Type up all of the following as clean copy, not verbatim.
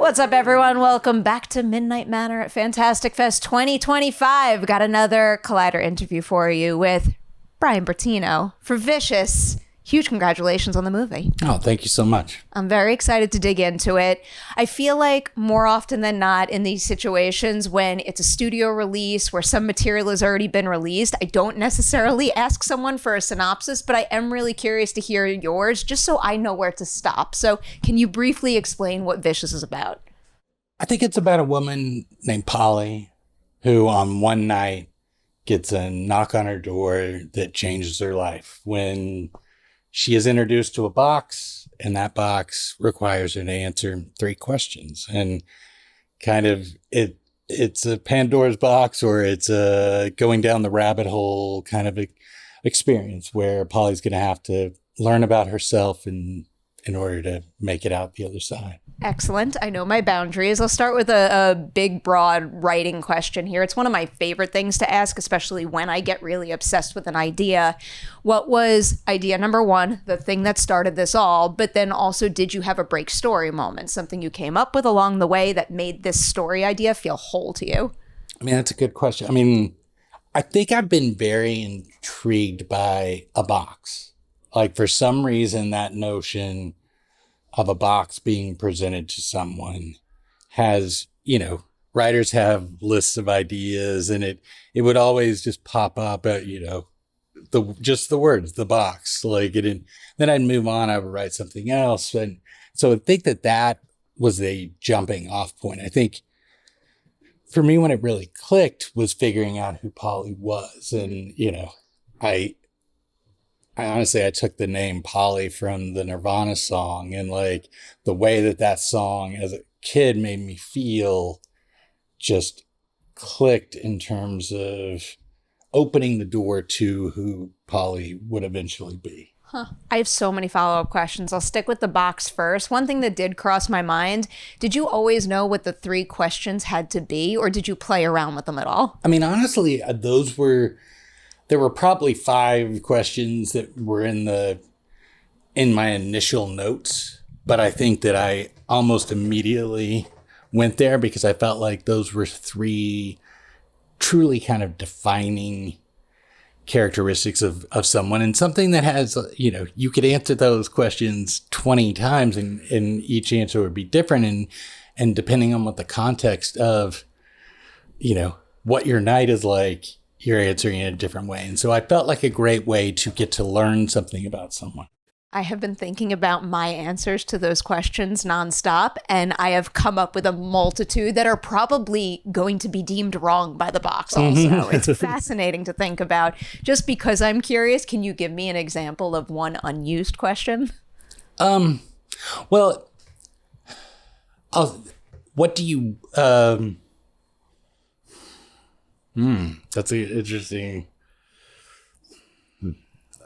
What's up, everyone? Welcome back to Midnight Manor at Fantastic Fest 2025. Got another Collider interview for you with Bryan Bertino for Vicious. Huge congratulations on the movie. Oh, thank you so much. I'm very excited to dig into it. I feel like more often than not in these situations when it's a studio release where some material has already been released, I don't necessarily ask someone for a synopsis, but I am really curious to hear yours just so I know where to stop. So can you briefly explain what Vicious is about? I think it's about a woman named Polly who on one night gets a knock on her door that changes her life when she is introduced to a box, and that box requires her to answer 3 questions. And kind of it's a Pandora's box, or it's a going down the rabbit hole kind of experience where Polly's going to have to learn about herself in order to make it out the other side. Excellent. I know my boundaries. I'll start with a big, broad writing question here. It's one of my favorite things to ask, especially when I get really obsessed with an idea. What was idea number 1, the thing that started this all? But then also, did you have a break story moment, something you came up with along the way that made this story idea feel whole to you? I mean, that's a good question. I mean, I think I've been very intrigued by a box. Like, for some reason, that notion of a box being presented to someone has, writers have lists of ideas, and it would always just pop up at, the words, the box, like it. And then I'd move on, I would write something else. And so I think that was a jumping off point. I think for me, when it really clicked was figuring out who Polly was. And, I honestly, I took the name Polly from the Nirvana song, and like the way that song as a kid made me feel just clicked in terms of opening the door to who Polly would eventually be. I have so many follow-up questions. I'll stick with the box first. One thing that did cross my mind, did you always know what the 3 questions had to be, or did you play around with them at all? I mean, honestly, there were probably 5 questions that were in my initial notes, but I think that I almost immediately went there because I felt like those were 3 truly kind of defining characteristics of someone, and something that has, you could answer those questions 20 times and each answer would be different. And depending on what the context of, what your night is like, you're answering in a different way. And so I felt like a great way to get to learn something about someone. I have been thinking about my answers to those questions nonstop, and I have come up with a multitude that are probably going to be deemed wrong by the box also. Mm-hmm. It's fascinating to think about. Just because I'm curious, can you give me an example of one unused question? Well, what do you... that's interesting.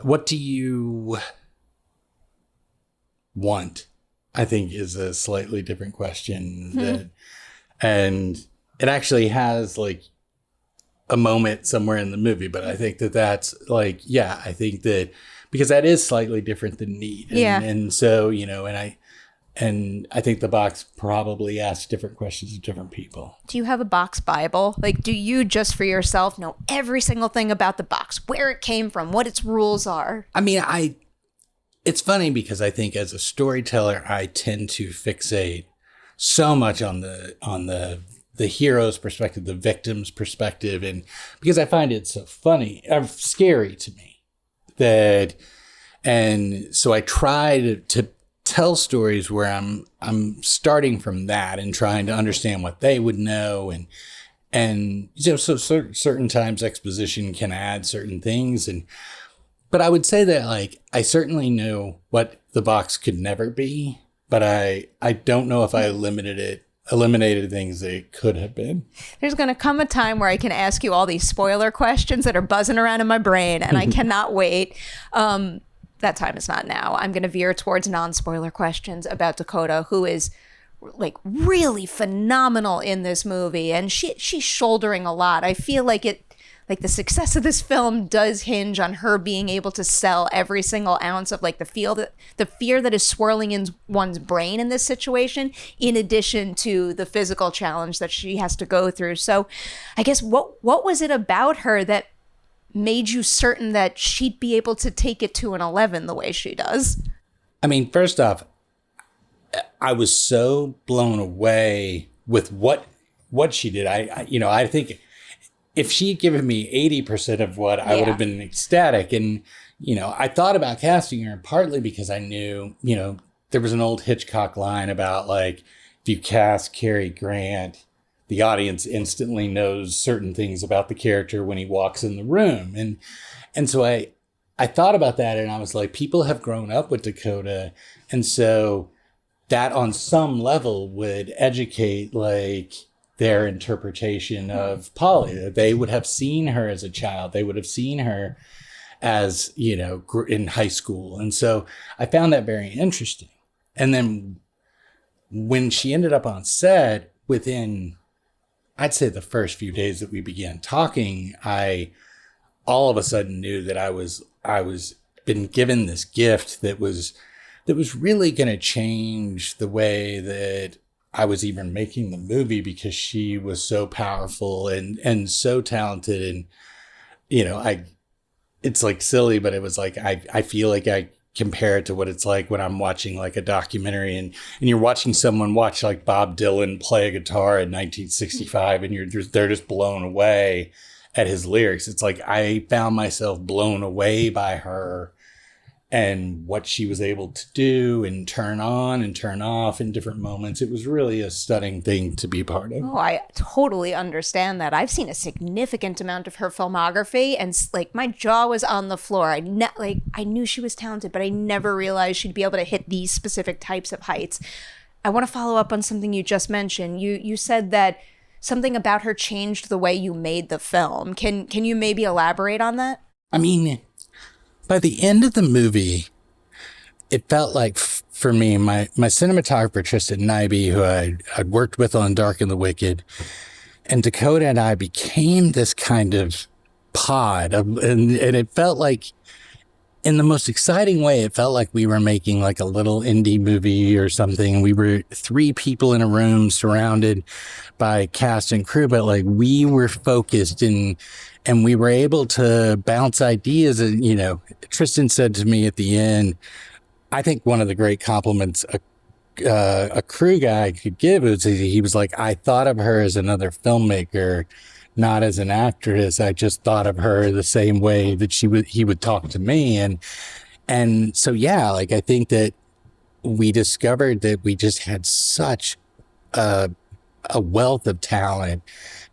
What do you want? I think is a slightly different question. And it actually has like a moment somewhere in the movie, but I think that's like, I think that because that is slightly different than need. And so, and I think the box probably asks different questions of different people. Do you have a box Bible? Like, do you just for yourself know every single thing about the box, where it came from, what its rules are? I mean, it's funny because I think as a storyteller, I tend to fixate so much on the hero's perspective, the victim's perspective. And because I find it so funny, scary to me and so I try to tell stories where I'm starting from that and trying to understand what they would know, and so certain times exposition can add certain things, but I would say that like I certainly know what the box could never be, but I don't know if I eliminated things that it could have been. There's going to come a time where I can ask you all these spoiler questions that are buzzing around in my brain, and I cannot wait. That time is not now. I'm going to veer towards non-spoiler questions about Dakota, who is like really phenomenal in this movie, and she's shouldering a lot. I feel like like the success of this film does hinge on her being able to sell every single ounce of like the fear that is swirling in one's brain in this situation, in addition to the physical challenge that she has to go through. So I guess what was it about her that made you certain that she'd be able to take it to an 11 the way she does? I mean, first off, I was so blown away with what she did. I think if she had given me 80% of what I would have been ecstatic. And, I thought about casting her partly because I knew, there was an old Hitchcock line about like, if you cast Cary Grant, the audience instantly knows certain things about the character when he walks in the room. And so I thought about that, and I was like, people have grown up with Dakota. And so that on some level would educate like their interpretation of Polly. They would have seen her as a child. They would have seen her as, in high school. And so I found that very interesting. And then when she ended up on set, within, I'd say the first few days that we began talking, I all of a sudden knew that I was been given this gift that was really going to change the way that I was even making the movie, because she was so powerful and so talented. And, it's like silly, but it was like, I feel like I compare it to what it's like when I'm watching like a documentary and you're watching someone watch like Bob Dylan play a guitar in 1965 and they're just blown away at his lyrics. It's like I found myself blown away by her and what she was able to do and turn on and turn off in different moments. It was really a stunning thing to be part of. Oh, I totally understand that. I've seen a significant amount of her filmography, and like my jaw was on the floor. I knew she was talented, but I never realized she'd be able to hit these specific types of heights. I want to follow up on something you just mentioned. You said that something about her changed the way you made the film. Can you maybe elaborate on that? I mean, by the end of the movie, it felt like, for me, my cinematographer, Tristan Nyby, who I'd worked with on Dark and the Wicked, and Dakota and I became this kind of pod. And it felt like, in the most exciting way, it felt like we were making like a little indie movie or something. We were 3 people in a room surrounded by cast and crew, but like we were focused and we were able to bounce ideas. And, Tristan said to me at the end, I think one of the great compliments a crew guy could give is he was like, I thought of her as another filmmaker, not as an actress. I just thought of her the same way that he would talk to me. And so, yeah, like I think that we discovered that we just had such a wealth of talent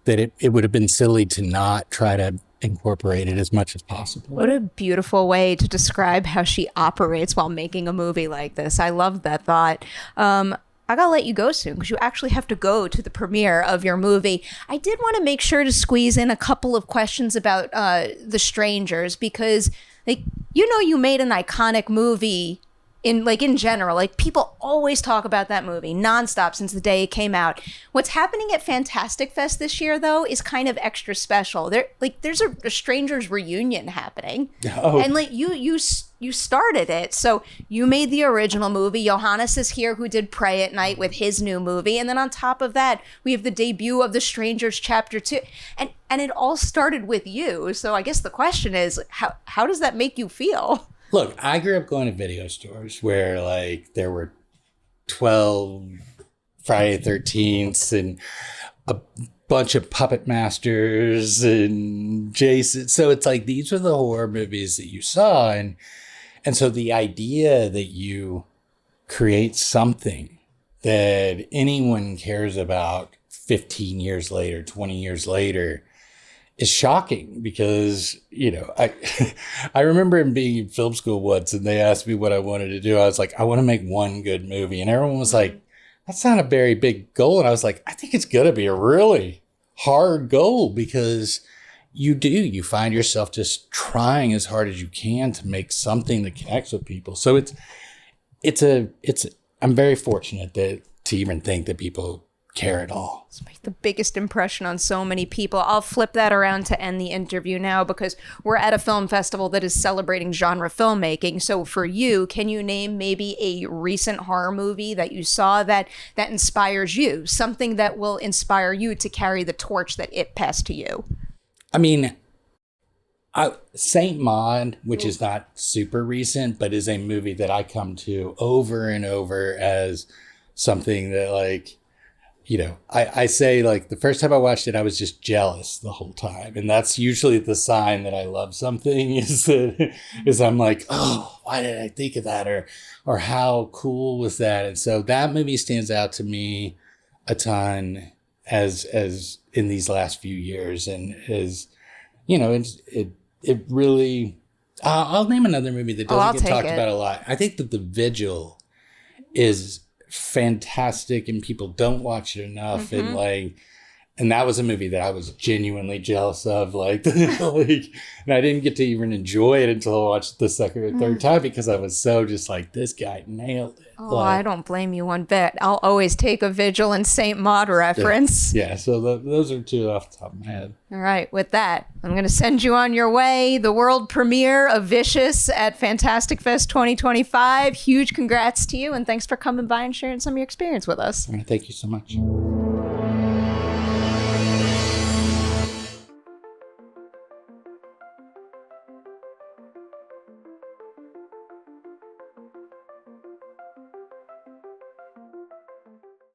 that it would have been silly to not try to incorporate it as much as possible. What a beautiful way to describe how she operates while making a movie like this. I love that thought. I gotta let you go soon because you actually have to go to the premiere of your movie. I did want to make sure to squeeze in a couple of questions about The Strangers, because you made an iconic movie in general. Like, people always talk about that movie nonstop since the day it came out. What's happening at Fantastic Fest this year, though, is kind of extra special. There's a Strangers reunion happening. Oh. And you started it. So you made the original movie. Johannes is here, who did Pray at Night with his new movie. And then on top of that, we have the debut of The Strangers Chapter 2. And it all started with you. So I guess the question is, how does that make you feel? Look, I grew up going to video stores where like there were 12 Friday the 13th and a bunch of Puppet Masters and Jason. So it's like these were the horror movies that you saw. And so the idea that you create something that anyone cares about 15 years later, 20 years later, is shocking because, I remember being in film school once and they asked me what I wanted to do. I was like, I want to make one good movie. And everyone was like, that's not a very big goal. And I was like, I think it's going to be a really hard goal because you find yourself just trying as hard as you can to make something that connects with people. So I'm very fortunate to even think that people care at all. It's made the biggest impression on so many people. I'll flip that around to end the interview now because we're at a film festival that is celebrating genre filmmaking. So for you, can you name maybe a recent horror movie that you saw that inspires you? Something that will inspire you to carry the torch that it passed to you? I mean, Saint Maud, which is not super recent, but is a movie that I come to over and over as something that, like, you know, I say, like, the first time I watched it, I was just jealous the whole time. And that's usually the sign that I love something is I'm like, oh, why did I think of that? Or how cool was that? And so that movie stands out to me a ton as in these last few years. And is, you know, it really, I'll name another movie that doesn't get talked about a lot. I think that The Vigil is fantastic and people don't watch it enough. And that was a movie that I was genuinely jealous of, like, and I didn't get to even enjoy it until I watched it the second or third time because I was so just like, this guy nailed it. Oh, I don't blame you one bit. I'll always take a Vigil and Saint Maud reference. Yeah, so those are two off the top of my head. All right, with that, I'm going to send you on your way. The world premiere of Vicious at Fantastic Fest 2025. Huge congrats to you, and thanks for coming by and sharing some of your experience with us. All right, thank you so much.